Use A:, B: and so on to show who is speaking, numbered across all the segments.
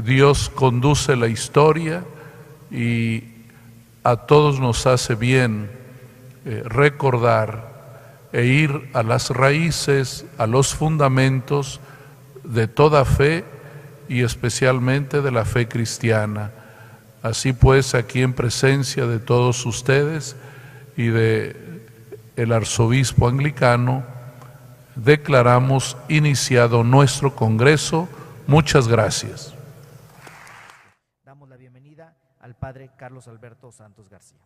A: Dios conduce la historia y a todos nos hace bien recordar e ir a las raíces, a los fundamentos de toda fe y especialmente de la fe cristiana. Así pues, aquí en presencia de todos ustedes y de el arzobispo anglicano, declaramos iniciado nuestro congreso. Muchas gracias.
B: Damos la bienvenida al padre Carlos Alberto Santos García.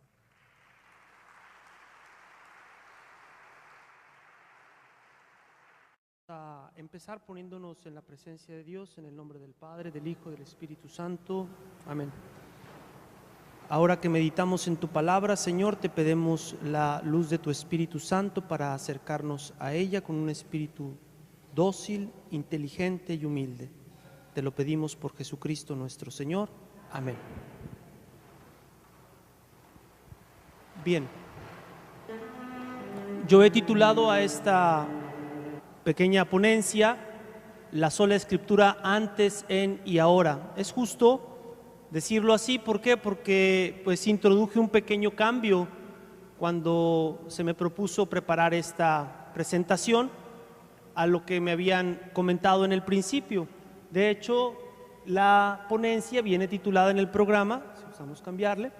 C: A empezar poniéndonos en la presencia de Dios, en el nombre del Padre, del Hijo y del Espíritu Santo. Amén. Ahora que meditamos en tu palabra, Señor, te pedimos la luz de tu Espíritu Santo para acercarnos a ella con un espíritu dócil, inteligente y humilde. Te lo pedimos por Jesucristo nuestro Señor. Amén. Bien, yo he titulado a esta pequeña ponencia La sola Escritura antes, en y ahora. Es justo decirlo así. ¿Por qué? Porque pues introduje un pequeño cambio cuando se me propuso preparar esta presentación a lo que me habían comentado en el principio. De hecho, la ponencia viene titulada en el programa, si usamos cambiarle,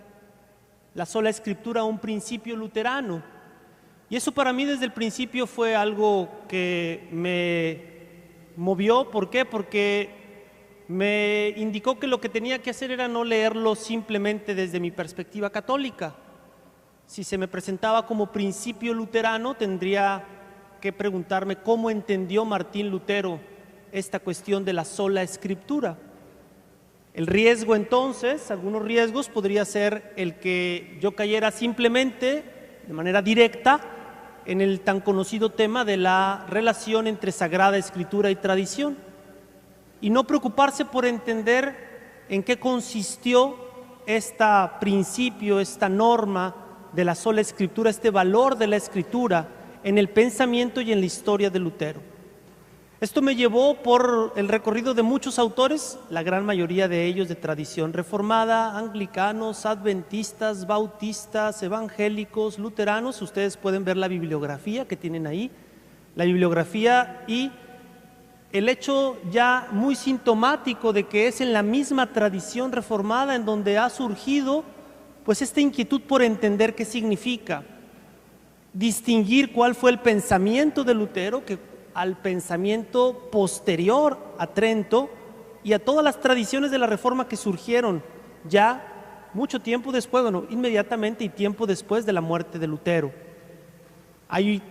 C: La sola Escritura, un principio luterano. Y eso para mí desde el principio fue algo que me movió. ¿Por qué? Porque me indicó que lo que tenía que hacer era no leerlo simplemente desde mi perspectiva católica. Si se me presentaba como principio luterano, tendría que preguntarme cómo entendió Martín Lutero esta cuestión de la sola Escritura. El riesgo entonces, algunos riesgos, podría ser el que yo cayera simplemente, de manera directa, en el tan conocido tema de la relación entre Sagrada Escritura y tradición, y no preocuparse por entender en qué consistió este principio, esta norma de la sola Escritura, este valor de la Escritura en el pensamiento y en la historia de Lutero. Esto me llevó por el recorrido de muchos autores, la gran mayoría de ellos de tradición reformada, anglicanos, adventistas, bautistas, evangélicos, luteranos. Ustedes pueden ver la bibliografía que tienen ahí, la bibliografía, y el hecho ya muy sintomático de que es en la misma tradición reformada en donde ha surgido pues esta inquietud por entender qué significa, distinguir cuál fue el pensamiento de Lutero, que al pensamiento posterior a Trento y a todas las tradiciones de la Reforma que surgieron ya mucho tiempo después, bueno, inmediatamente y tiempo después de la muerte de Lutero. Ahí,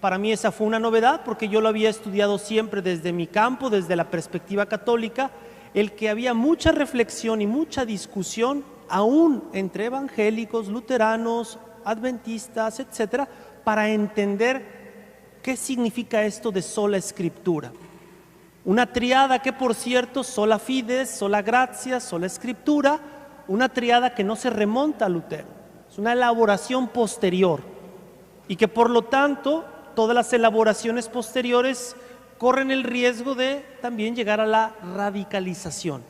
C: para mí esa fue una novedad, porque yo lo había estudiado siempre desde mi campo, desde la perspectiva católica, el que había mucha reflexión y mucha discusión aún entre evangélicos, luteranos, adventistas, etcétera, para entender ¿qué significa esto de sola Escritura? Una triada que, por cierto, sola fides, sola gratia, sola Escritura, una triada que no se remonta a Lutero, es una elaboración posterior, y que por lo tanto todas las elaboraciones posteriores corren el riesgo de también llegar a la radicalización,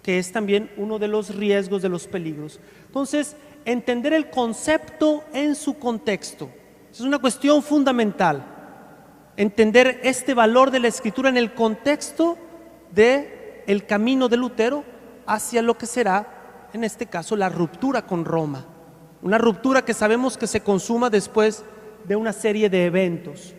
C: que es también uno de los riesgos, de los peligros. Entonces, entender el concepto en su contexto es una cuestión fundamental. Entender este valor de la Escritura en el contexto del camino de Lutero hacia lo que será, en este caso, la ruptura con Roma. Una ruptura que sabemos que se consuma después de una serie de eventos.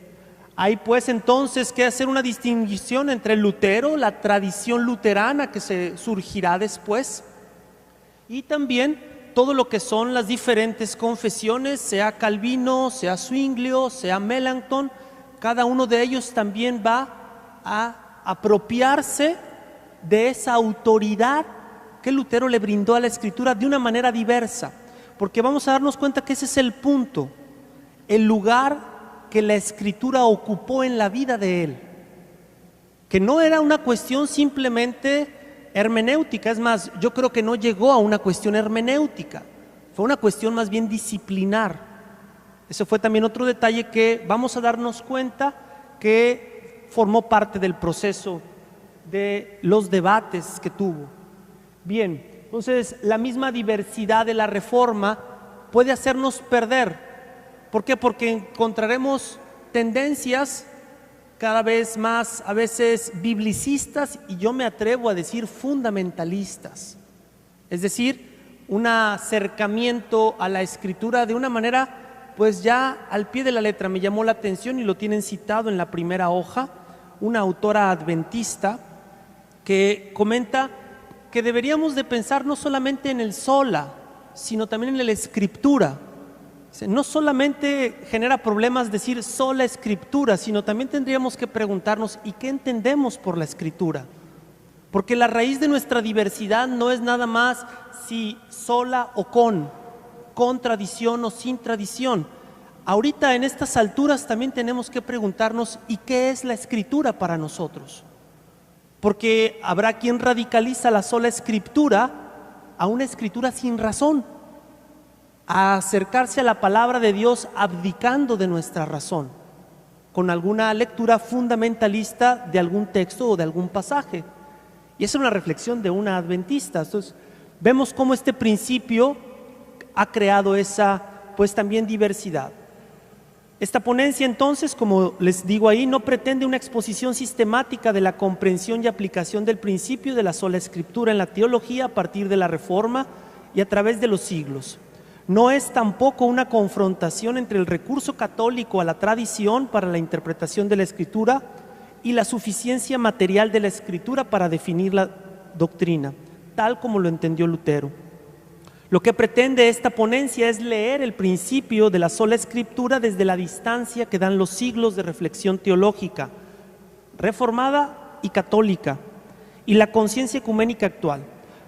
C: Hay pues entonces que hacer una distinción entre Lutero, la tradición luterana que se surgirá después, y también todo lo que son las diferentes confesiones, sea Calvino, sea Zwinglio, sea Melanchthon. Cada uno de ellos también va a apropiarse de esa autoridad que Lutero le brindó a la Escritura de una manera diversa, porque vamos a darnos cuenta que ese es el punto, el lugar que la Escritura ocupó en la vida de él, que no era una cuestión simplemente hermenéutica. Es más, yo creo que no llegó a una cuestión hermenéutica, fue una cuestión más bien disciplinar. Ese fue también otro detalle que vamos a darnos cuenta que formó parte del proceso de los debates que tuvo. Bien, entonces la misma diversidad de la Reforma puede hacernos perder. ¿Por qué? Porque encontraremos tendencias cada vez más, a veces biblicistas, y yo me atrevo a decir fundamentalistas. Es decir, un acercamiento a la Escritura de una manera, pues ya al pie de la letra. Me llamó la atención y lo tienen citado en la primera hoja, una autora adventista que comenta que deberíamos de pensar no solamente en el sola, sino también en la Escritura. No solamente genera problemas decir sola Escritura, sino también tendríamos que preguntarnos ¿y qué entendemos por la Escritura? Porque la raíz de nuestra diversidad no es nada más si sola o con tradición o sin tradición. Ahorita en estas alturas también tenemos que preguntarnos ¿y qué es la Escritura para nosotros? Porque habrá quien radicaliza la sola Escritura a una Escritura sin razón, a acercarse a la palabra de Dios abdicando de nuestra razón, con alguna lectura fundamentalista de algún texto o de algún pasaje. Y esa es una reflexión de una adventista. Entonces, vemos cómo este principio ha creado esa, pues también diversidad. Esta ponencia entonces, como les digo ahí, no pretende una exposición sistemática de la comprensión y aplicación del principio de la sola Escritura en la teología a partir de la Reforma y a través de los siglos. No es tampoco una confrontación entre el recurso católico a la tradición para la interpretación de la Escritura y la suficiencia material de la Escritura para definir la doctrina, tal como lo entendió Lutero. Lo que pretende esta ponencia es leer el principio de la sola Escritura desde la distancia que dan los siglos de reflexión teológica, reformada y católica, y la conciencia ecuménica actual.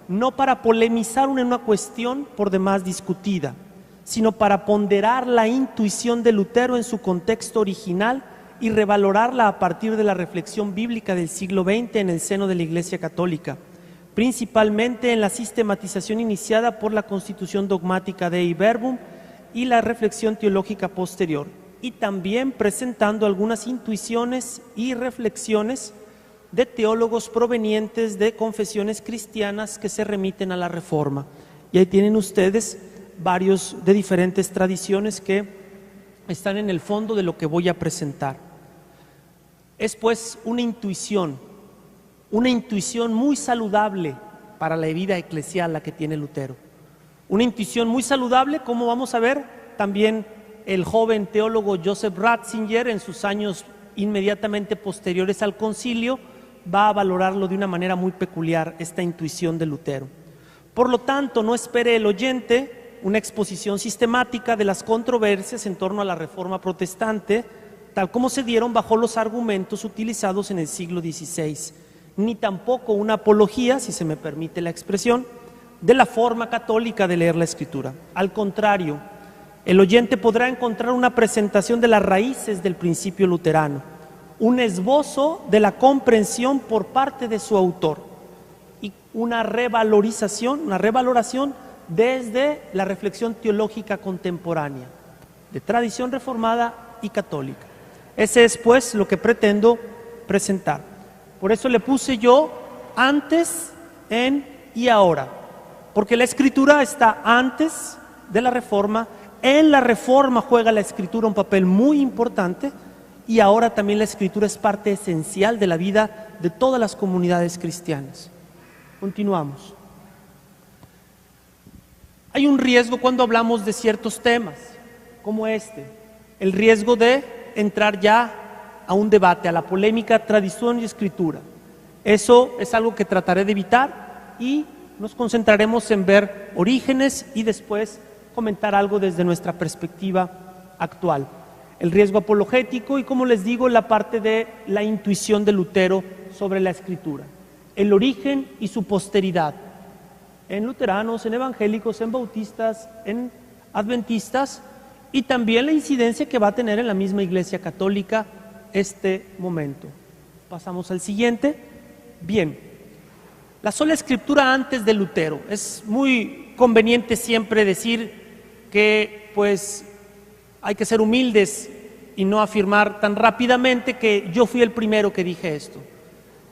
C: No para polemizar en una cuestión por demás discutida, sino para ponderar la intuición de Lutero en su contexto original y revalorarla a partir de la reflexión bíblica del siglo XX en el seno de la Iglesia Católica, principalmente en la sistematización iniciada por la Constitución Dogmática Dei Verbum y la reflexión teológica posterior, y también presentando algunas intuiciones y reflexiones de teólogos provenientes de confesiones cristianas que se remiten a la Reforma. Y ahí tienen ustedes varios de diferentes tradiciones que están en el fondo de lo que voy a presentar. Es pues una intuición muy saludable para la vida eclesial la que tiene Lutero. Una intuición muy saludable, como vamos a ver, también el joven teólogo Joseph Ratzinger en sus años inmediatamente posteriores al concilio va a valorarlo de una manera muy peculiar, esta intuición de Lutero. Por lo tanto, no espere el oyente una exposición sistemática de las controversias en torno a la Reforma protestante, tal como se dieron bajo los argumentos utilizados en el siglo XVI, ni tampoco una apología, si se me permite la expresión, de la forma católica de leer la Escritura. Al contrario, el oyente podrá encontrar una presentación de las raíces del principio luterano, un esbozo de la comprensión por parte de su autor y una revaloración desde la reflexión teológica contemporánea, de tradición reformada y católica. Ese es pues lo que pretendo presentar. Por eso le puse yo antes, en y ahora, porque la Escritura está antes de la Reforma, en la Reforma juega la Escritura un papel muy importante, y ahora también la Escritura es parte esencial de la vida de todas las comunidades cristianas. Continuamos. Hay un riesgo cuando hablamos de ciertos temas, como este, el riesgo de entrar ya a un debate, a la polémica tradición y Escritura. Eso es algo que trataré de evitar y nos concentraremos en ver orígenes y después comentar algo desde nuestra perspectiva actual. El riesgo apologético y, como les digo, la parte de la intuición de Lutero sobre la Escritura, el origen y su posteridad, en luteranos, en evangélicos, en bautistas, en adventistas, y también la incidencia que va a tener en la misma Iglesia Católica este momento. Pasamos al siguiente. Bien, la sola Escritura antes de Lutero. Es muy conveniente siempre decir que pues hay que ser humildes y no afirmar tan rápidamente que yo fui el primero que dije esto.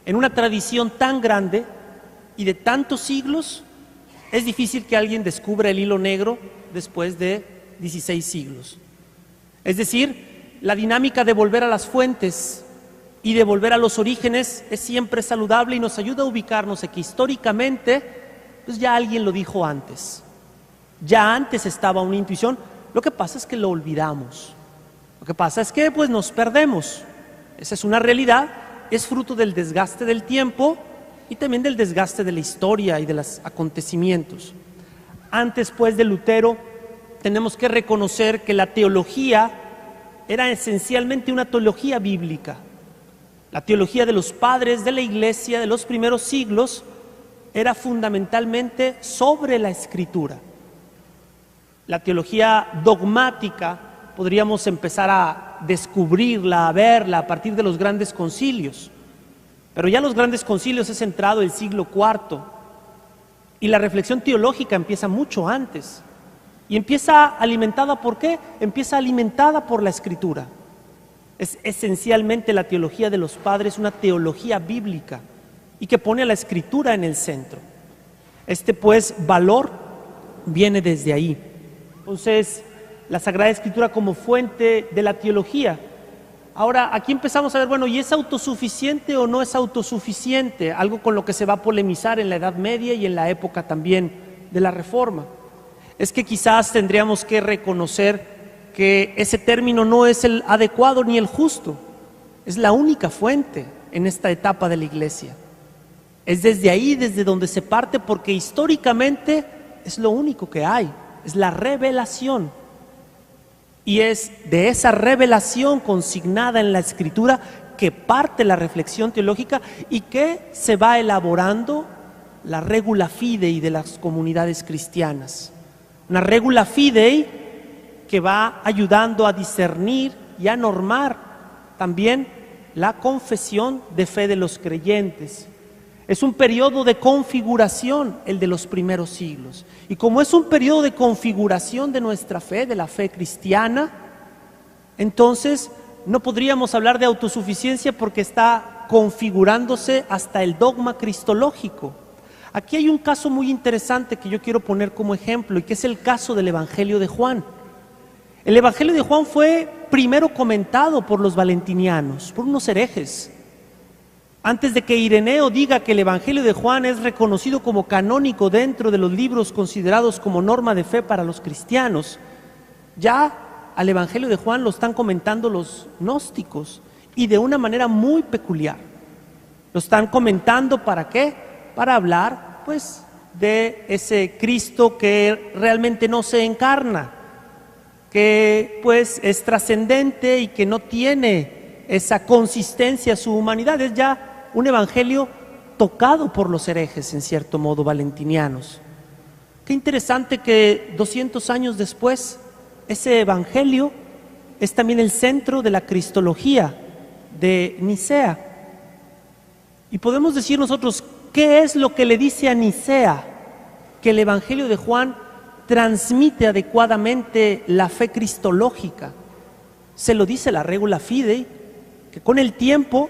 C: En una tradición tan grande y de tantos siglos, es difícil que alguien descubra el hilo negro después de 16 siglos. Es decir, la dinámica de volver a las fuentes y de volver a los orígenes es siempre saludable y nos ayuda a ubicarnos en que históricamente, pues ya alguien lo dijo antes. Ya antes estaba una intuición, lo que pasa es que lo olvidamos. Lo que pasa es que pues nos perdemos. Esa es una realidad, es fruto del desgaste del tiempo y también del desgaste de la historia y de los acontecimientos. Antes pues de Lutero, tenemos que reconocer que la teología era esencialmente una teología bíblica. La teología de los padres de la Iglesia de los primeros siglos era fundamentalmente sobre la Escritura. La teología dogmática podríamos empezar a descubrirla, a verla a partir de los grandes concilios. Pero ya los grandes concilios es entrado el siglo IV y la reflexión teológica empieza mucho antes. Y empieza alimentada ¿por qué? Empieza alimentada por la Escritura. Es esencialmente la teología de los padres, una teología bíblica y que pone a la Escritura en el centro. Pues valor viene desde ahí. Entonces, la Sagrada Escritura como fuente de la teología. Ahora, aquí empezamos a ver, bueno, ¿y es autosuficiente o no es autosuficiente? Algo con lo que se va a polemizar en la Edad Media y en la época también de la Reforma. Es que quizás tendríamos que reconocer que ese término no es el adecuado ni el justo. Es la única fuente en esta etapa de la Iglesia. Es desde ahí, desde donde se parte, porque históricamente es lo único que hay. Es la revelación. Y es de esa revelación consignada en la Escritura que parte la reflexión teológica y que se va elaborando la regula fidei de las comunidades cristianas. Una regula fidei que va ayudando a discernir y a normar también la confesión de fe de los creyentes. Es un periodo de configuración el de los primeros siglos. Y como es un periodo de configuración de nuestra fe, de la fe cristiana, entonces no podríamos hablar de autosuficiencia porque está configurándose hasta el dogma cristológico. Aquí hay un caso muy interesante que yo quiero poner como ejemplo y que es el caso del Evangelio de Juan. El Evangelio de Juan fue primero comentado por los valentinianos, por unos herejes. Antes de que Ireneo diga que el Evangelio de Juan es reconocido como canónico dentro de los libros considerados como norma de fe para los cristianos, ya al Evangelio de Juan lo están comentando los gnósticos y de una manera muy peculiar. Lo están comentando ¿para qué? Para hablar pues de ese Cristo que realmente no se encarna, que pues es trascendente y que no tiene esa consistencia su humanidad. Es ya un evangelio tocado por los herejes, en cierto modo, valentinianos. Qué interesante que 200 años después, ese evangelio es también el centro de la cristología de Nicea. Y podemos decir nosotros, ¿qué es lo que le dice a Nicea que el evangelio de Juan transmite adecuadamente la fe cristológica? Se lo dice la regula fidei, que con el tiempo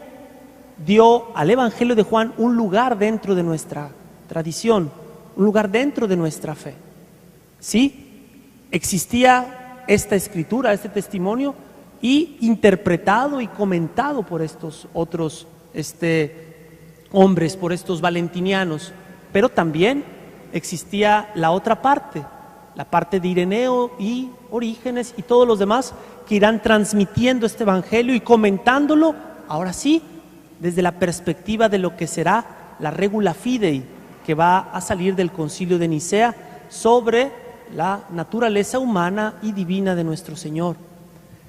C: dio al Evangelio de Juan un lugar dentro de nuestra tradición, un lugar dentro de nuestra fe. Sí, existía esta escritura, este testimonio, y interpretado y comentado por estos otros hombres, por estos valentinianos, pero también existía la otra parte, la parte de Ireneo y Orígenes y todos los demás que irán transmitiendo este evangelio y comentándolo, ahora sí, desde la perspectiva de lo que será la regula fidei que va a salir del concilio de Nicea sobre la naturaleza humana y divina de nuestro Señor.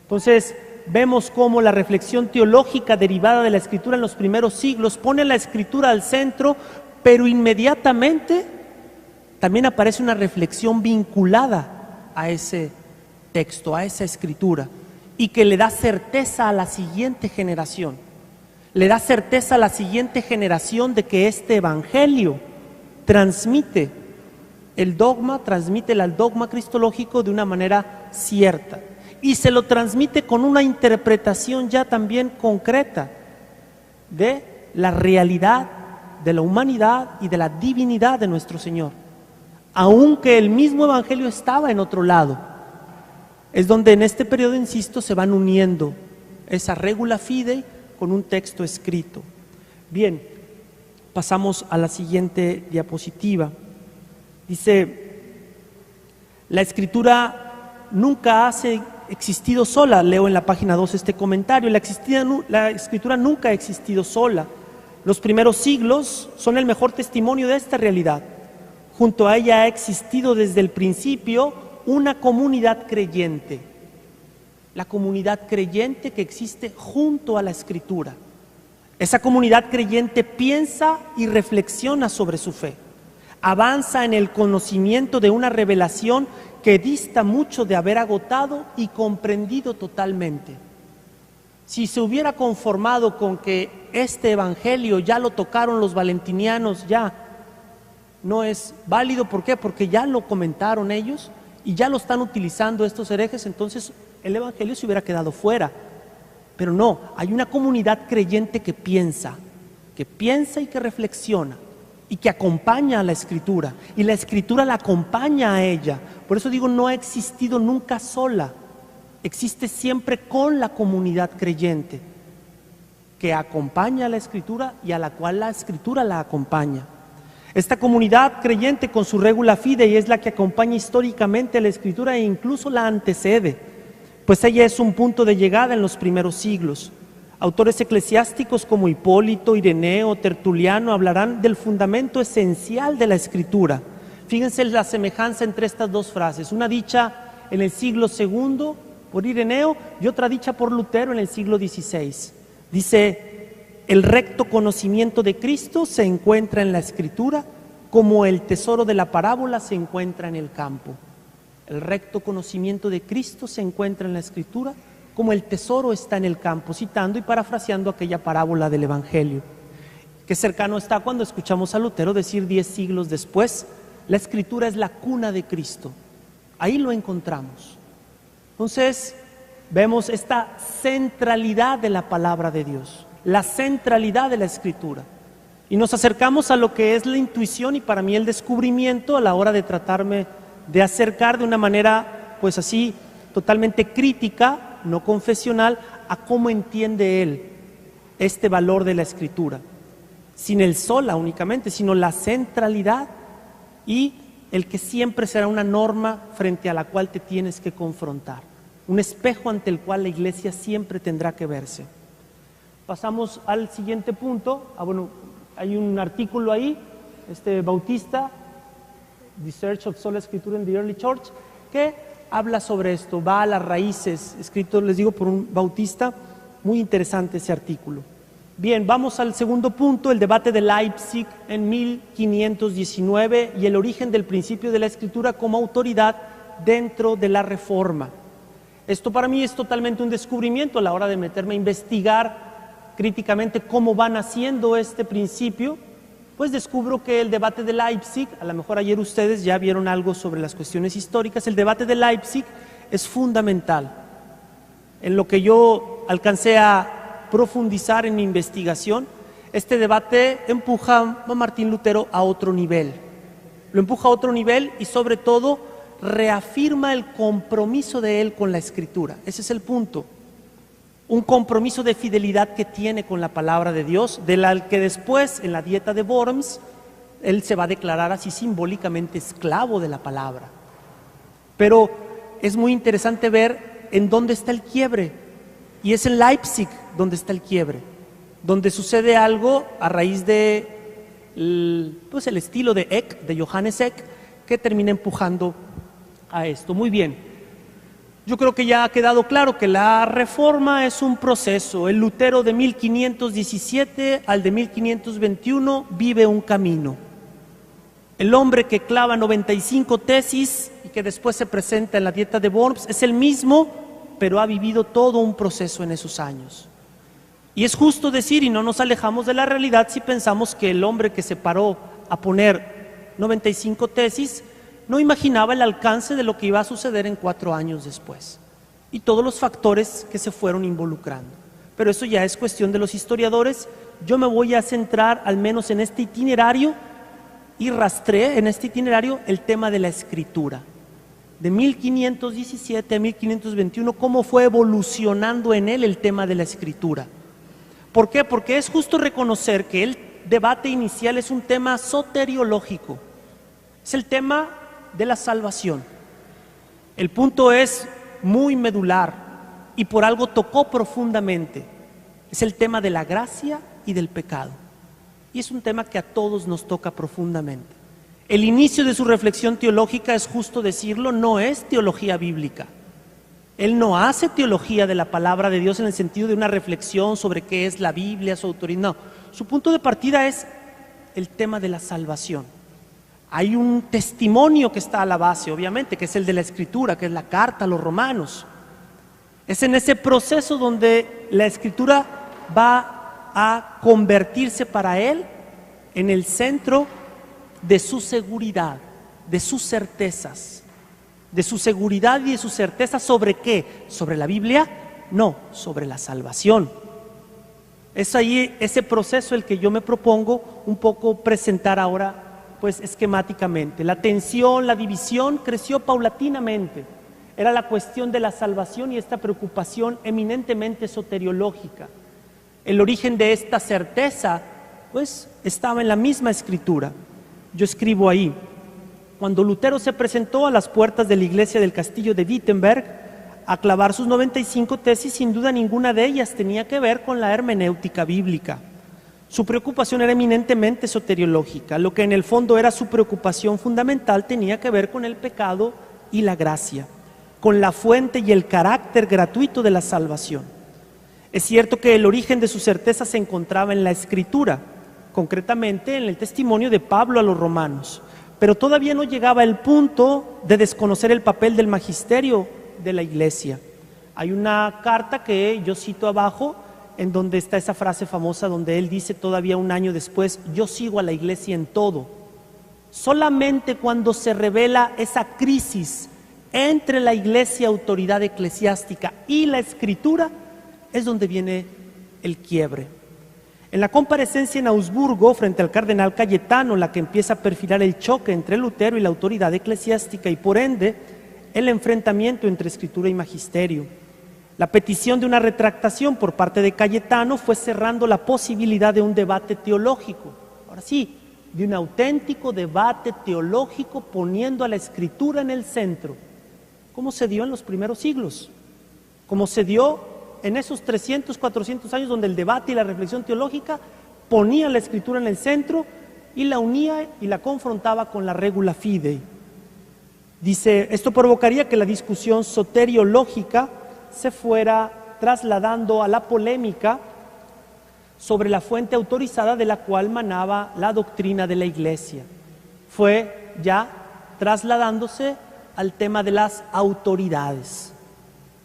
C: Entonces, vemos cómo la reflexión teológica derivada de la Escritura en los primeros siglos pone la Escritura al centro, pero inmediatamente también aparece una reflexión vinculada a ese texto, a esa Escritura, y que le da certeza a la siguiente generación. Le da certeza a la siguiente generación de que este evangelio transmite el dogma cristológico de una manera cierta. Y se lo transmite con una interpretación ya también concreta de la realidad de la humanidad y de la divinidad de nuestro Señor, aunque el mismo Evangelio estaba en otro lado. Es donde en este periodo, insisto, se van uniendo esa regula fidei con un texto escrito. Bien, pasamos a la siguiente diapositiva. Dice, la Escritura nunca ha existido sola. Leo en la página 2 este comentario. La Escritura nunca ha existido sola. Los primeros siglos son el mejor testimonio de esta realidad. Junto a ella ha existido desde el principio una comunidad creyente. La comunidad creyente que existe junto a la Escritura. Esa comunidad creyente piensa y reflexiona sobre su fe. Avanza en el conocimiento de una revelación que dista mucho de haber agotado y comprendido totalmente. Si se hubiera conformado con que este evangelio ya lo tocaron los valentinianos, ya no es válido. ¿Por qué? Porque ya lo comentaron ellos y ya lo están utilizando estos herejes, entonces el evangelio se hubiera quedado fuera. Pero no, hay una comunidad creyente que piensa y que reflexiona y que acompaña a la Escritura, y la Escritura la acompaña a ella. Por eso digo, no ha existido nunca sola, existe siempre con la comunidad creyente que acompaña a la Escritura y a la cual la Escritura la acompaña. Esta comunidad creyente con su regula fidei es la que acompaña históricamente a la Escritura e incluso la antecede, pues ella es un punto de llegada en los primeros siglos. Autores eclesiásticos como Hipólito, Ireneo, Tertuliano hablarán del fundamento esencial de la Escritura. Fíjense la semejanza entre estas dos frases, una dicha en el siglo II por Ireneo y otra dicha por Lutero en el siglo XVI. Dice: el recto conocimiento de Cristo se encuentra en la Escritura como el tesoro de la parábola se encuentra en el campo. El recto conocimiento de Cristo se encuentra en la Escritura como el tesoro está en el campo, citando y parafraseando aquella parábola del Evangelio. Qué cercano está cuando escuchamos a Lutero decir 10 siglos después: la Escritura es la cuna de Cristo. Ahí lo encontramos. Entonces, vemos esta centralidad de la palabra de Dios, la centralidad de la Escritura. Y nos acercamos a lo que es la intuición y para mí el descubrimiento a la hora de tratarme de acercar de una manera, pues así, totalmente crítica, no confesional, a cómo entiende él este valor de la Escritura. Sin el sola únicamente, sino la centralidad y el que siempre será una norma frente a la cual te tienes que confrontar. Un espejo ante el cual la Iglesia siempre tendrá que verse. Pasamos al siguiente punto. Hay un artículo ahí, Bautista, The Search of Sola Scriptura in the Early Church, que habla sobre esto, va a las raíces, escrito, les digo, por un Bautista. Muy interesante ese artículo. Bien, vamos al segundo punto, el debate de Leipzig en 1519 y el origen del principio de la Escritura como autoridad dentro de la Reforma. Esto para mí es totalmente un descubrimiento a la hora de meterme a investigar críticamente cómo va naciendo este principio. Pues descubro que el debate de Leipzig, a lo mejor ayer ustedes ya vieron algo sobre las cuestiones históricas, el debate de Leipzig es fundamental. En lo que yo alcancé a profundizar en mi investigación, este debate empuja a Martín Lutero a otro nivel. Lo empuja a otro nivel y sobre todo reafirma el compromiso de él con la Escritura. Ese es el punto. Un compromiso de fidelidad que tiene con la palabra de Dios, de la que después en la dieta de Worms él se va a declarar así simbólicamente esclavo de la palabra. Pero es muy interesante ver en dónde está el quiebre, y es en Leipzig donde está el quiebre, donde sucede algo a raíz de el estilo de Eck, de Johannes Eck, que termina empujando a esto. Muy bien. Yo creo que ya ha quedado claro que la Reforma es un proceso. El Lutero de 1517 al de 1521 vive un camino. El hombre que clava 95 tesis y que después se presenta en la dieta de Worms es el mismo, pero ha vivido todo un proceso en esos años. Y es justo decir, y no nos alejamos de la realidad si pensamos que el hombre que se paró a poner 95 tesis no imaginaba el alcance de lo que iba a suceder en 4 años después y todos los factores que se fueron involucrando. Pero eso ya es cuestión de los historiadores. yo me voy a centrar al menos en este itinerario y rastreé en este itinerario el tema de la escritura. De 1517 a 1521, cómo fue evolucionando en él el tema de la escritura. ¿Por qué? Porque es justo reconocer que el debate inicial es un tema soteriológico, es el tema de la salvación. El punto es muy medular y por algo tocó profundamente. Es el tema de la gracia y del pecado. Y es un tema que a todos nos toca profundamente. El inicio de su reflexión teológica, es justo decirlo, no es teología bíblica. Él no hace teología de la palabra de Dios en el sentido de una reflexión sobre qué es la Biblia, su autoridad. No, su punto de partida es el tema de la salvación. Hay un testimonio que está a la base, obviamente, que es el de la Escritura, que es la carta a los romanos. Es en ese proceso donde la Escritura va a convertirse para él en el centro de su seguridad, de sus certezas, de su seguridad y de su certeza. ¿Sobre qué? ¿Sobre la Biblia? No, sobre la salvación. Es ahí ese proceso el que yo me propongo un poco presentar ahora, pues esquemáticamente. La tensión, la división creció paulatinamente. Era la cuestión de la salvación y esta preocupación eminentemente soteriológica. El origen de esta certeza, pues, estaba en la misma Escritura. Yo escribo ahí: cuando Lutero se presentó a las puertas de la iglesia del castillo de Wittenberg a clavar sus 95 tesis, sin duda ninguna de ellas tenía que ver con la hermenéutica bíblica. Su preocupación era eminentemente soteriológica. Lo que en el fondo era su preocupación fundamental tenía que ver con el pecado y la gracia, con la fuente y el carácter gratuito de la salvación. Es cierto que el origen de su certeza se encontraba en la Escritura, concretamente en el testimonio de Pablo a los romanos, pero todavía no llegaba el punto de desconocer el papel del magisterio de la iglesia. Hay una carta que yo cito abajo, en donde está esa frase famosa donde él dice todavía un año después: yo sigo a la iglesia en todo. Solamente cuando se revela esa crisis entre la iglesia, autoridad eclesiástica, y la Escritura, es donde viene el quiebre. En la comparecencia en Augsburgo frente al cardenal Cayetano, la que empieza a perfilar el choque entre Lutero y la autoridad eclesiástica y por ende el enfrentamiento entre Escritura y magisterio. La petición de una retractación por parte de Cayetano fue cerrando la posibilidad de un debate teológico. Ahora sí, de un auténtico debate teológico poniendo a la Escritura en el centro, como se dio en los primeros siglos, como se dio en esos 300, 400 años donde el debate y la reflexión teológica ponía la Escritura en el centro y la unía y la confrontaba con la regula fidei. Dice, esto provocaría que la discusión soteriológica se fuera trasladando a la polémica sobre la fuente autorizada de la cual manaba la doctrina de la Iglesia. Fue ya trasladándose al tema de las autoridades,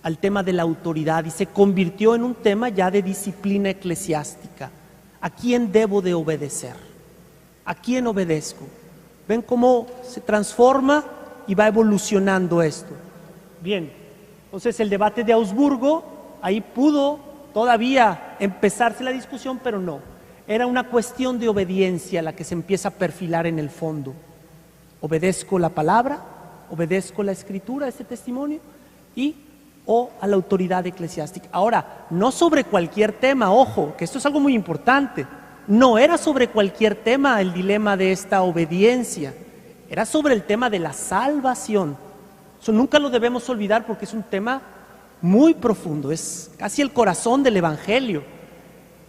C: al tema de la autoridad, y se convirtió en un tema ya de disciplina eclesiástica. ¿A quién debo de obedecer? ¿A quién obedezco? ¿Ven cómo se transforma y va evolucionando esto? Bien, entonces el debate de Augsburgo, ahí pudo todavía empezarse la discusión, pero no. Era una cuestión de obediencia la que se empieza a perfilar en el fondo. ¿Obedezco la palabra? ¿Obedezco la Escritura, este testimonio? O a la autoridad eclesiástica. Ahora, no sobre cualquier tema, ojo, que esto es algo muy importante. No era sobre cualquier tema el dilema de esta obediencia, era sobre el tema de la salvación. Eso nunca lo debemos olvidar porque es un tema muy profundo, es casi el corazón del Evangelio.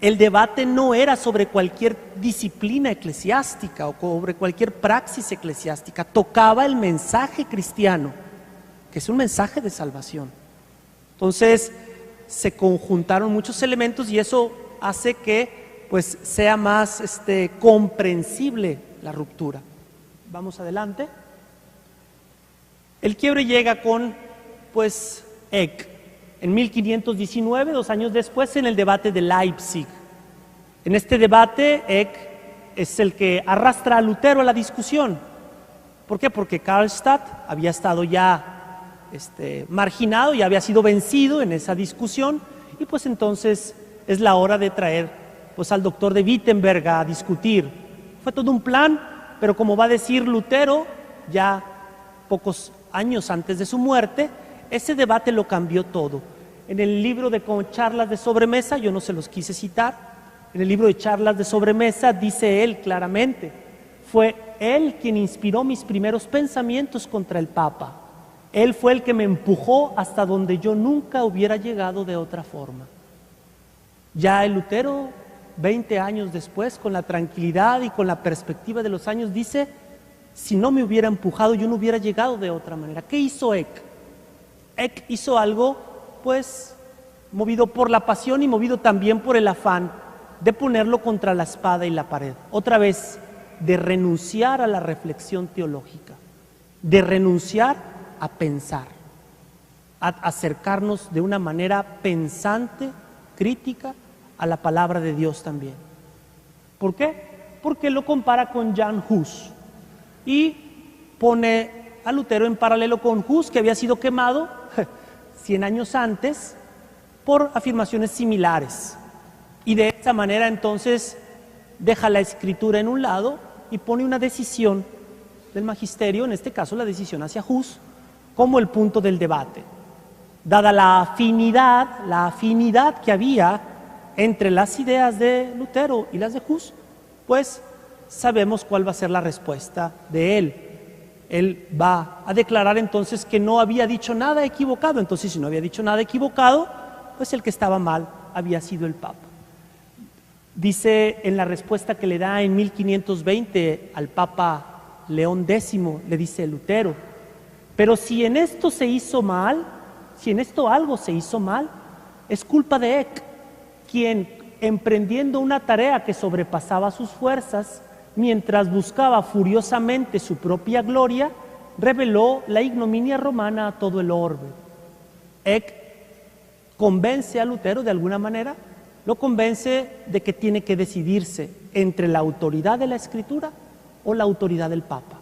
C: El debate no era sobre cualquier disciplina eclesiástica o sobre cualquier praxis eclesiástica, tocaba el mensaje cristiano, que es un mensaje de salvación. Entonces se conjuntaron muchos elementos y eso hace que pues sea más comprensible la ruptura. Vamos adelante. El quiebre llega con pues Eck en 1519, 2 años después, en el debate de Leipzig. En este debate Eck es el que arrastra a Lutero a la discusión. ¿Por qué? Porque Karlstadt había estado ya marginado y había sido vencido en esa discusión y pues entonces es la hora de traer pues al doctor de Wittenberg a discutir. Fue todo un plan, pero como va a decir Lutero, ya pocos años antes de su muerte, ese debate lo cambió todo. En el libro de Charlas de Sobremesa, yo no se los quise citar, en el libro de Charlas de Sobremesa dice él claramente, fue él quien inspiró mis primeros pensamientos contra el Papa. Él fue el que me empujó hasta donde yo nunca hubiera llegado de otra forma. Ya el Lutero, 20 años después, con la tranquilidad y con la perspectiva de los años, dice, si no me hubiera empujado, yo no hubiera llegado de otra manera. ¿Qué hizo Eck? Eck hizo algo, pues, movido por la pasión y movido también por el afán de ponerlo contra la espada y la pared. Otra vez, de renunciar a la reflexión teológica, de renunciar a pensar, a acercarnos de una manera pensante, crítica, a la palabra de Dios también. ¿Por qué? Porque lo compara con Jan Hus y pone a Lutero en paralelo con Hus, que había sido quemado 100 años antes por afirmaciones similares. Y de esa manera entonces deja la escritura en un lado y pone una decisión del magisterio, en este caso la decisión hacia Hus, como el punto del debate. Dada la afinidad que había entre las ideas de Lutero y las de Hus, pues sabemos cuál va a ser la respuesta de él. Él va a declarar entonces que no había dicho nada equivocado. Entonces, si no había dicho nada equivocado, pues el que estaba mal había sido el Papa. Dice en la respuesta que le da en 1520 al Papa León X, le dice Lutero, pero si en esto se hizo mal, si en esto algo se hizo mal, es culpa de Eck, quien, emprendiendo una tarea que sobrepasaba sus fuerzas, mientras buscaba furiosamente su propia gloria, reveló la ignominia romana a todo el orbe. Eck convence a Lutero de alguna manera, lo convence de que tiene que decidirse entre la autoridad de la Escritura o la autoridad del Papa.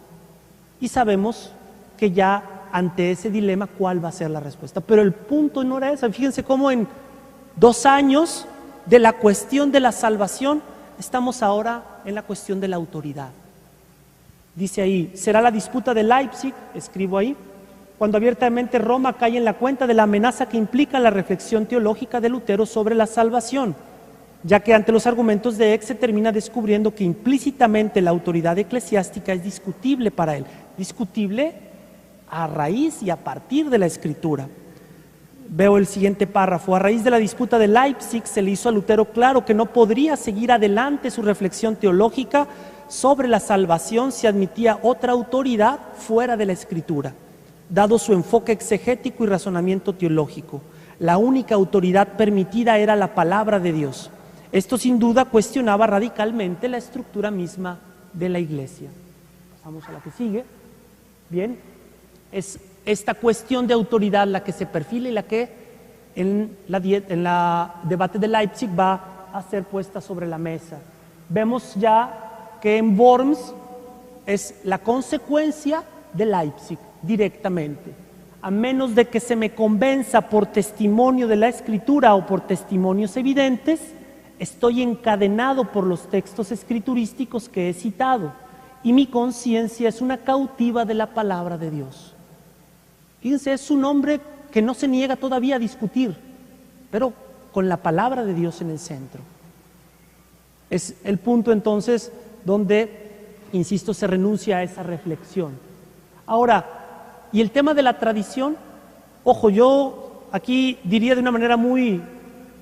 C: Y sabemos que ya ante ese dilema, ¿cuál va a ser la respuesta? Pero el punto no era ese. Fíjense cómo en 2 años de la cuestión de la salvación, estamos ahora en la cuestión de la autoridad. Dice ahí, será la disputa de Leipzig, escribo ahí, cuando abiertamente Roma cae en la cuenta de la amenaza que implica la reflexión teológica de Lutero sobre la salvación, ya que ante los argumentos de Eck se termina descubriendo que implícitamente la autoridad eclesiástica es discutible para él, discutible a raíz y a partir de la Escritura. Veo el siguiente párrafo. A raíz de la disputa de Leipzig se le hizo a Lutero claro que no podría seguir adelante su reflexión teológica sobre la salvación si admitía otra autoridad fuera de la Escritura, dado su enfoque exegético y razonamiento teológico. La única autoridad permitida era la palabra de Dios. Esto sin duda cuestionaba radicalmente la estructura misma de la Iglesia. Pasamos a la que sigue. Bien, es esta cuestión de autoridad la que se perfila y la que en la debate de Leipzig va a ser puesta sobre la mesa. Vemos ya que en Worms es la consecuencia de Leipzig directamente. A menos de que se me convenza por testimonio de la Escritura o por testimonios evidentes, estoy encadenado por los textos escriturísticos que he citado y mi conciencia es una cautiva de la palabra de Dios. Fíjense, es un hombre que no se niega todavía a discutir, pero con la palabra de Dios en el centro. Es el punto entonces donde, insisto, se renuncia a esa reflexión. Ahora, y el tema de la tradición, ojo, yo aquí diría de una manera muy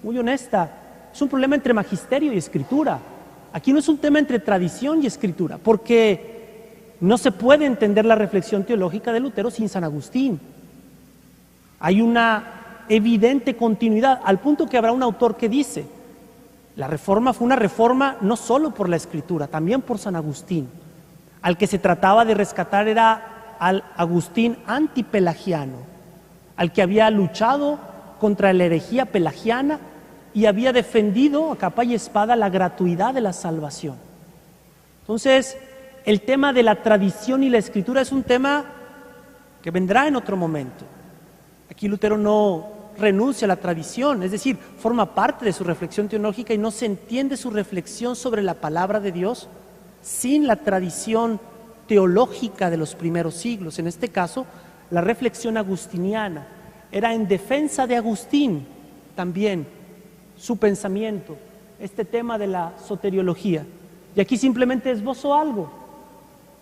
C: honesta, es un problema entre magisterio y escritura. Aquí no es un tema entre tradición y escritura, porque no se puede entender la reflexión teológica de Lutero sin San Agustín. Hay una evidente continuidad, al punto que habrá un autor que dice, la reforma fue una reforma no solo por la escritura, también por San Agustín. Al que se trataba de rescatar era al Agustín antipelagiano, al que había luchado contra la herejía pelagiana y había defendido a capa y espada la gratuidad de la salvación. Entonces, el tema de la tradición y la escritura es un tema que vendrá en otro momento. Aquí Lutero no renuncia a la tradición, es decir, forma parte de su reflexión teológica y no se entiende su reflexión sobre la palabra de Dios sin la tradición teológica de los primeros siglos. En este caso, la reflexión agustiniana era en defensa de Agustín también, su pensamiento, este tema de la soteriología. Y aquí simplemente esbozo algo.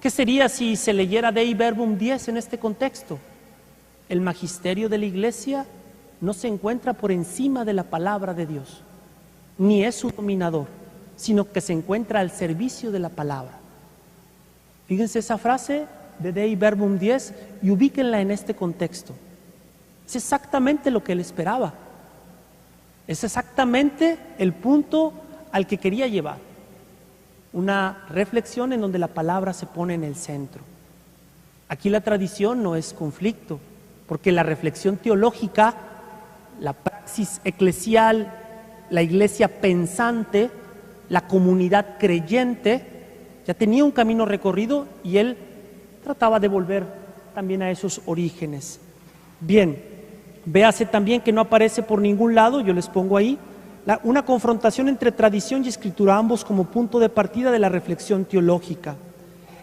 C: ¿Qué sería si se leyera Dei Verbum 10 en este contexto? El magisterio de la Iglesia no se encuentra por encima de la palabra de Dios, ni es su dominador, sino que se encuentra al servicio de la palabra. Fíjense esa frase de Dei Verbum 10 y ubíquenla en este contexto. Es exactamente lo que él esperaba. Es exactamente el punto al que quería llevar. Una reflexión en donde la palabra se pone en el centro. Aquí la tradición no es conflicto, porque la reflexión teológica, la praxis eclesial, la iglesia pensante, la comunidad creyente, ya tenía un camino recorrido y él trataba de volver también a esos orígenes. Bien, véase también que no aparece por ningún lado, yo les pongo ahí, una confrontación entre tradición y escritura, ambos como punto de partida de la reflexión teológica.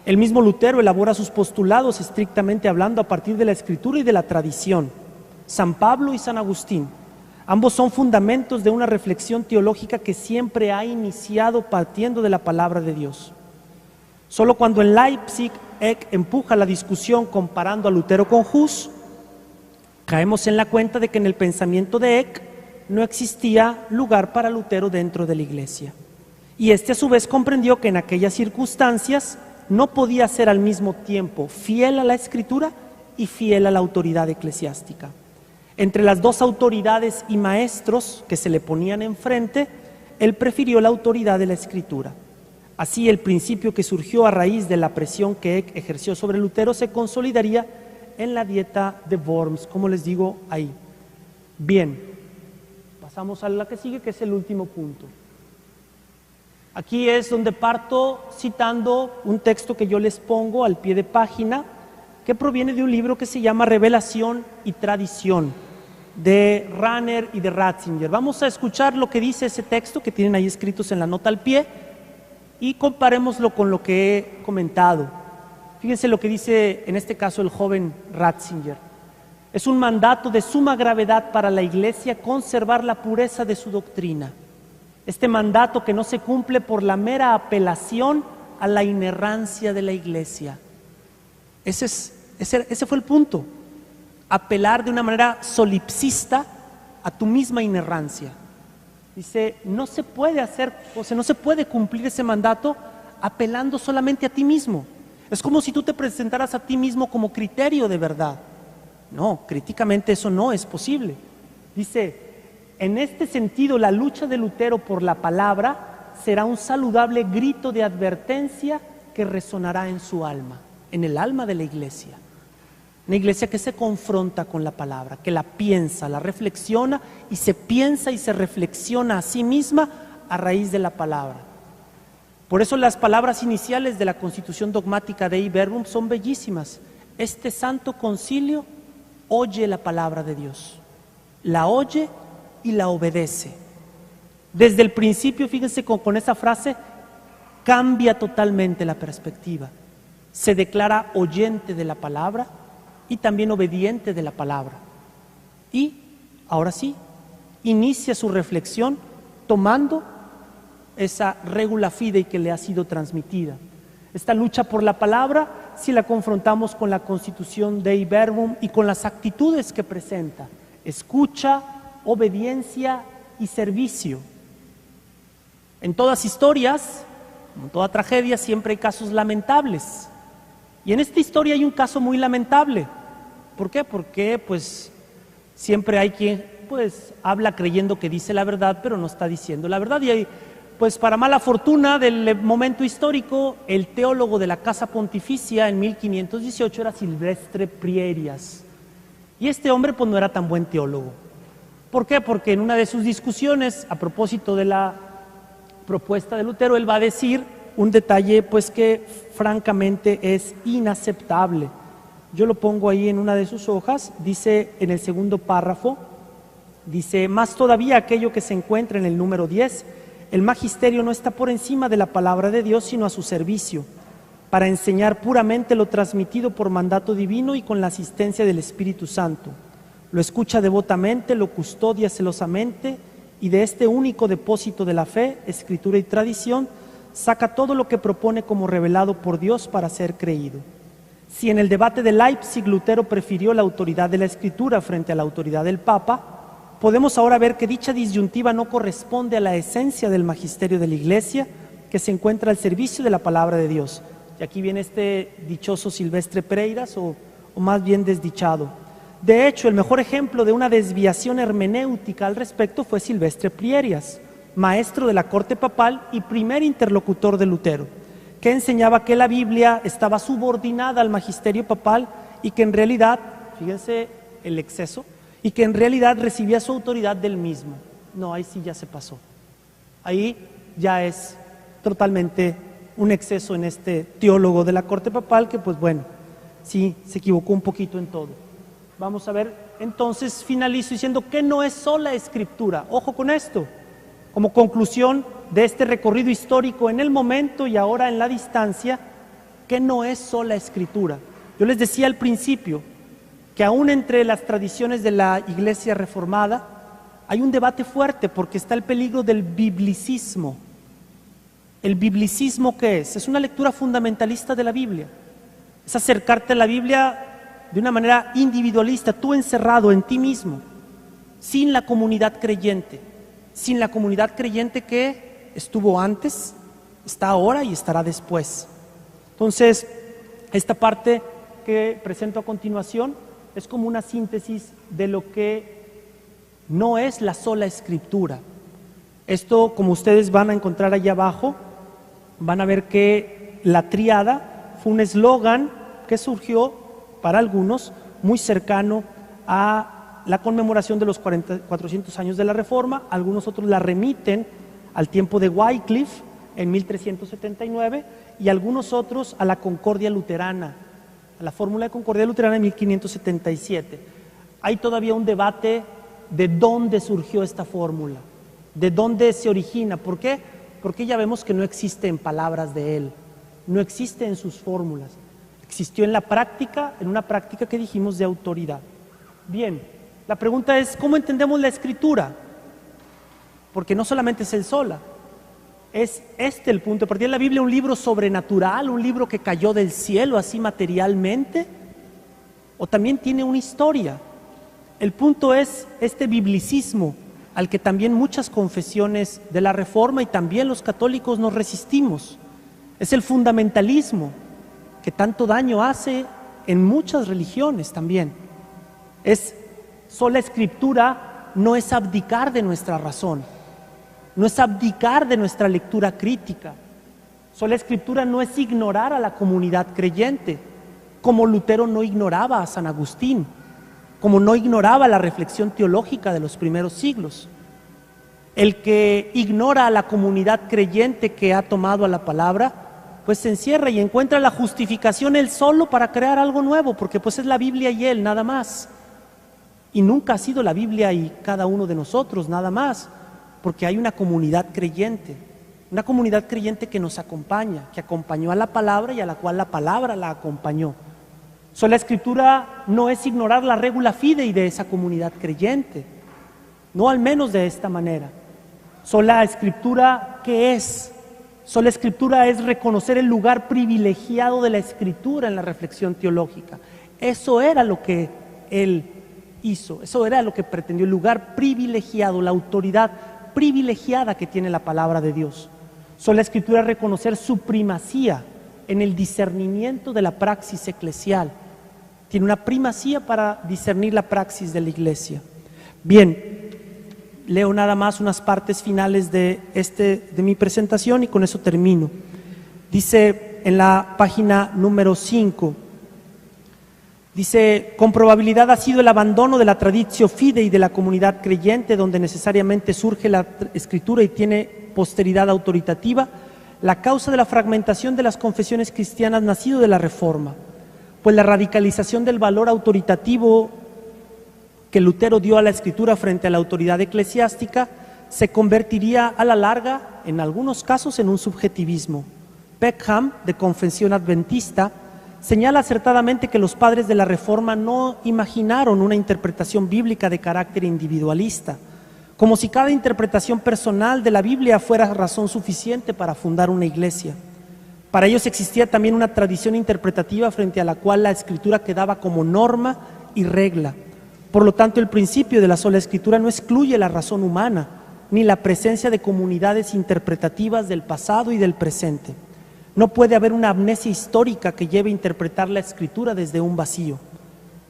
C: El mismo Lutero elabora sus postulados estrictamente hablando a partir de la escritura y de la tradición. San Pablo y San Agustín, ambos son fundamentos de una reflexión teológica que siempre ha iniciado partiendo de la palabra de Dios. Solo cuando en Leipzig Eck empuja la discusión comparando a Lutero con Hus, caemos en la cuenta de que en el pensamiento de Eck no existía lugar para Lutero dentro de la iglesia. Y este a su vez comprendió que en aquellas circunstancias no podía ser al mismo tiempo fiel a la escritura y fiel a la autoridad eclesiástica. Entre las dos autoridades y maestros que se le ponían enfrente, él prefirió la autoridad de la escritura. Así, el principio que surgió a raíz de la presión que Eck ejerció sobre Lutero se consolidaría en la dieta de Worms, como les digo ahí. Bien, pasamos a la que sigue, que es el último punto. Aquí es donde parto citando un texto que yo les pongo al pie de página, que proviene de un libro que se llama Revelación y Tradición, de Rahner y de Ratzinger. Vamos a escuchar lo que dice ese texto que tienen ahí escritos en la nota al pie y comparémoslo con lo que he comentado. Fíjense lo que dice en este caso el joven Ratzinger. Es un mandato de suma gravedad para la Iglesia conservar la pureza de su doctrina. Este mandato que no se cumple por la mera apelación a la inerrancia de la Iglesia. Ese fue el punto. Apelar de una manera solipsista a tu misma inerrancia. Dice, no se puede hacer, o sea, no se puede cumplir ese mandato apelando solamente a ti mismo. Es como si tú te presentaras a ti mismo como criterio de verdad. No, críticamente eso no es posible. Dice, en este sentido, la lucha de Lutero por la palabra será un saludable grito de advertencia que resonará en su alma, en el alma de la iglesia. Una iglesia que se confronta con la palabra, que la piensa, la reflexiona y se piensa y se reflexiona a sí misma a raíz de la palabra. Por eso las palabras iniciales de la Constitución Dogmática Dei Verbum son bellísimas. Este santo concilio oye la palabra de Dios, la oye y la obedece. Desde el principio, fíjense con esa frase, cambia totalmente la perspectiva. Se declara oyente de la palabra y también obediente de la palabra. Y, ahora sí, inicia su reflexión tomando esa regula fidei que le ha sido transmitida. Esta lucha por la palabra, si la confrontamos con la Constitución Dei Verbum y con las actitudes que presenta, escucha, obediencia y servicio. En todas historias, como en toda tragedia, siempre hay casos lamentables. Y en esta historia hay un caso muy lamentable. ¿Por qué? Porque pues siempre hay quien pues habla creyendo que dice la verdad, pero no está diciendo la verdad. Y hay, pues para mala fortuna del momento histórico, el teólogo de la Casa Pontificia en 1518 era Silvestre Prierias. Y este hombre pues no era tan buen teólogo. ¿Por qué? Porque en una de sus discusiones, a propósito de la propuesta de Lutero, él va a decir un detalle pues que francamente es inaceptable. Yo lo pongo ahí en una de sus hojas, dice en el segundo párrafo, Dice, más todavía aquello que se encuentra en el número 10, el magisterio no está por encima de la palabra de Dios, sino a su servicio, para enseñar puramente lo transmitido por mandato divino y con la asistencia del Espíritu Santo. Lo escucha devotamente, lo custodia celosamente, y de este único depósito de la fe, escritura y tradición, saca todo lo que propone como revelado por Dios para ser creído. Si en el debate de Leipzig Lutero prefirió la autoridad de la Escritura frente a la autoridad del Papa, podemos ahora ver que dicha disyuntiva no corresponde a la esencia del magisterio de la Iglesia, que se encuentra al servicio de la palabra de Dios. Y aquí viene este dichoso Silvestre Pereiras, o más bien desdichado. De hecho, el mejor ejemplo de una desviación hermenéutica al respecto fue Silvestre Prierias, maestro de la corte papal y primer interlocutor de Lutero, que enseñaba que la Biblia estaba subordinada al magisterio papal y que en realidad, fíjense el exceso, y que en realidad recibía su autoridad del mismo. No, ahí sí ya se pasó. Ahí ya es totalmente un exceso en este teólogo de la corte papal que, pues bueno, sí se equivocó un poquito en todo. Vamos a ver, entonces finalizo diciendo que no es sola escritura. Ojo con esto, como conclusión de este recorrido histórico en el momento y ahora en la distancia, que no es sola escritura. Yo les decía al principio que aún entre las tradiciones de la Iglesia reformada hay un debate fuerte porque está el peligro del biblicismo. ¿El biblicismo qué es? Es una lectura fundamentalista de la Biblia. Es acercarte a la Biblia de una manera individualista, tú encerrado en ti mismo, sin la comunidad creyente. Sin la comunidad creyente que estuvo antes, está ahora y estará después. Entonces, esta parte que presento a continuación es como una síntesis de lo que no es la sola escritura. Esto, como ustedes van a encontrar allá abajo, van a ver que la tríada fue un eslogan que surgió para algunos muy cercano a la conmemoración de los 400 años de la Reforma. Algunos otros la remiten al tiempo de Wycliffe en 1379 y algunos otros a la Concordia Luterana, a la fórmula de Concordia Luterana en 1577. Hay todavía un debate de dónde surgió esta fórmula, de dónde se origina. ¿Por qué? Porque ya vemos que no existe en palabras de él, no existe en sus fórmulas, existió en la práctica, en una práctica que dijimos de autoridad. Bien, la pregunta es, ¿cómo entendemos la escritura? Porque no solamente es él sola, es este el punto. A partir de la Biblia, un libro sobrenatural, un libro que cayó del cielo así materialmente, o también tiene una historia. El punto es este biblicismo al que también muchas confesiones de la Reforma y también los católicos nos resistimos. Es el fundamentalismo que tanto daño hace en muchas religiones también. Es sola escritura, no es abdicar de nuestra razón, no es abdicar de nuestra lectura crítica. Sola escritura no es ignorar a la comunidad creyente, como Lutero no ignoraba a San Agustín, como no ignoraba la reflexión teológica de los primeros siglos. El que ignora a la comunidad creyente que ha tomado a la palabra, pues se encierra y encuentra la justificación él solo para crear algo nuevo, porque pues es la Biblia y él, nada más. Y nunca ha sido la Biblia y cada uno de nosotros, nada más, porque hay una comunidad creyente que nos acompaña, que acompañó a la palabra y a la cual la palabra la acompañó. Sola escritura no es ignorar la regula fidei de esa comunidad creyente, no al menos de esta manera. Sola escritura, ¿qué es? Sola escritura es reconocer el lugar privilegiado de la escritura en la reflexión teológica. Eso era lo que él hizo, eso era lo que pretendió, el lugar privilegiado, la autoridad privilegiada que tiene la palabra de Dios. Sola escritura es reconocer su primacía en el discernimiento de la praxis eclesial. Tiene una primacía para discernir la praxis de la iglesia. Bien, leo nada más unas partes finales de mi presentación y con eso termino. Dice en la página número 5, dice, con probabilidad ha sido el abandono de la traditio fidei de la comunidad creyente, donde necesariamente surge la escritura y tiene posteridad autoritativa, la causa de la fragmentación de las confesiones cristianas nacido de la Reforma, pues la radicalización del valor autoritativo que Lutero dio a la Escritura frente a la autoridad eclesiástica se convertiría a la larga, en algunos casos, en un subjetivismo. Peckham, de Confesión Adventista, señala acertadamente que los padres de la Reforma no imaginaron una interpretación bíblica de carácter individualista, como si cada interpretación personal de la Biblia fuera razón suficiente para fundar una iglesia. Para ellos existía también una tradición interpretativa frente a la cual la Escritura quedaba como norma y regla. Por lo tanto, el principio de la sola Escritura no excluye la razón humana, ni la presencia de comunidades interpretativas del pasado y del presente. No puede haber una amnesia histórica que lleve a interpretar la Escritura desde un vacío.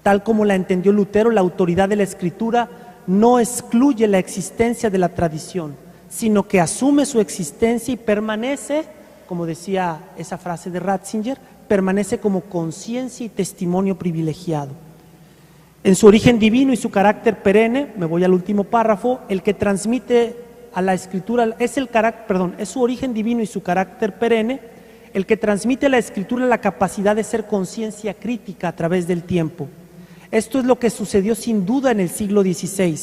C: Tal como la entendió Lutero, la autoridad de la Escritura no excluye la existencia de la tradición, sino que asume su existencia y permanece, como decía esa frase de Ratzinger, permanece como conciencia y testimonio privilegiado. En su origen divino y su carácter perenne, me voy al último párrafo, el que transmite a la Escritura, es su origen divino y su carácter perenne, el que transmite a la Escritura la capacidad de ser conciencia crítica a través del tiempo. Esto es lo que sucedió sin duda en el siglo XVI,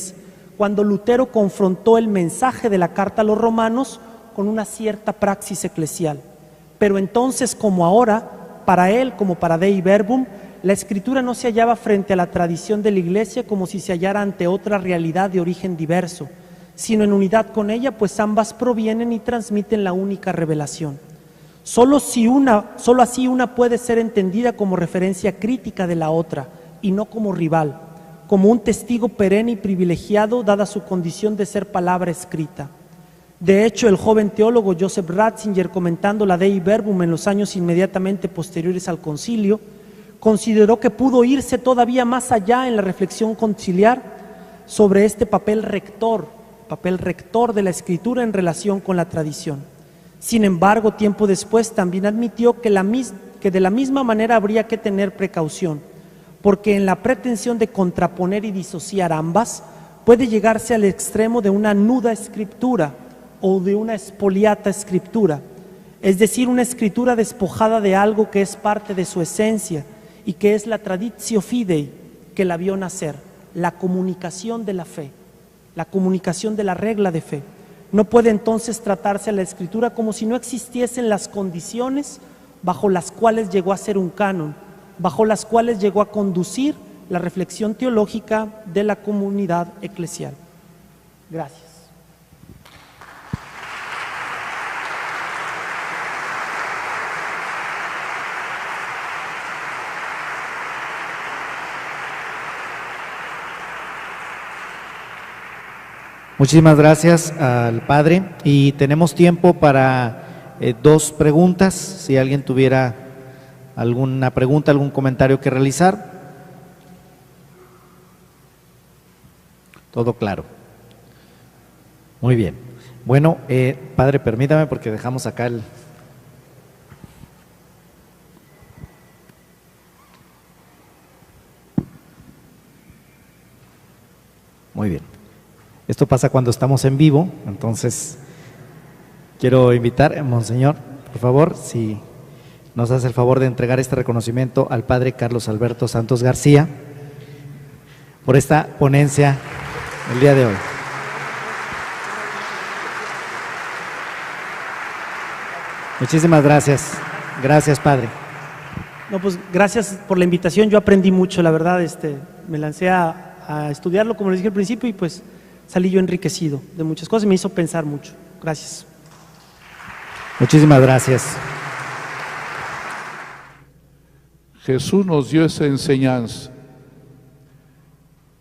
C: cuando Lutero confrontó el mensaje de la carta a los romanos con una cierta praxis eclesial. Pero entonces, como ahora, para él, como para Dei Verbum, la Escritura no se hallaba frente a la tradición de la Iglesia como si se hallara ante otra realidad de origen diverso, sino en unidad con ella, pues ambas provienen y transmiten la única revelación. Solo así una puede ser entendida como referencia crítica de la otra y no como rival, como un testigo perenne y privilegiado dada su condición de ser palabra escrita. De hecho, el joven teólogo Joseph Ratzinger, comentando la Dei Verbum en los años inmediatamente posteriores al concilio, consideró que pudo irse todavía más allá en la reflexión conciliar sobre este papel rector de la Escritura en relación con la tradición. Sin embargo, tiempo después también admitió que de la misma manera habría que tener precaución, porque en la pretensión de contraponer y disociar ambas, puede llegarse al extremo de una nuda escritura o de una spoliata escritura, es decir, una escritura despojada de algo que es parte de su esencia y que es la traditio fidei que la vio nacer, la comunicación de la fe, la comunicación de la regla de fe. No puede entonces tratarse a la Escritura como si no existiesen las condiciones bajo las cuales llegó a ser un canon, bajo las cuales llegó a conducir la reflexión teológica de la comunidad eclesial. Gracias.
B: Muchísimas gracias al Padre y tenemos tiempo para dos preguntas, si alguien tuviera alguna pregunta, algún comentario que realizar. Todo claro. Muy bien. Bueno, Padre, permítame porque dejamos acá el... Muy bien. Esto pasa cuando estamos en vivo, entonces quiero invitar a Monseñor, por favor, si nos hace el favor de entregar este reconocimiento al Padre Carlos Alberto Santos García por esta ponencia el día de hoy. Muchísimas gracias. Gracias, Padre.
C: No, pues gracias por la invitación. Yo aprendí mucho, la verdad. Me lancé a estudiarlo, como les dije al principio, y pues salí yo enriquecido de muchas cosas y me hizo pensar mucho. Gracias.
B: Muchísimas gracias.
A: Jesús nos dio esa enseñanza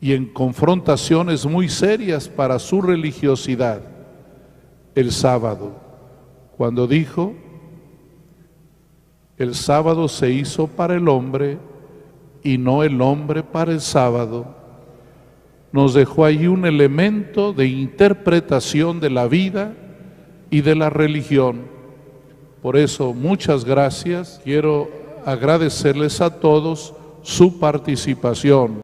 A: y en confrontaciones muy serias para su religiosidad el sábado, cuando dijo: el sábado se hizo para el hombre y no el hombre para el sábado. Nos dejó ahí un elemento de interpretación de la vida y de la religión. Por eso, muchas gracias. Quiero agradecerles a todos su participación.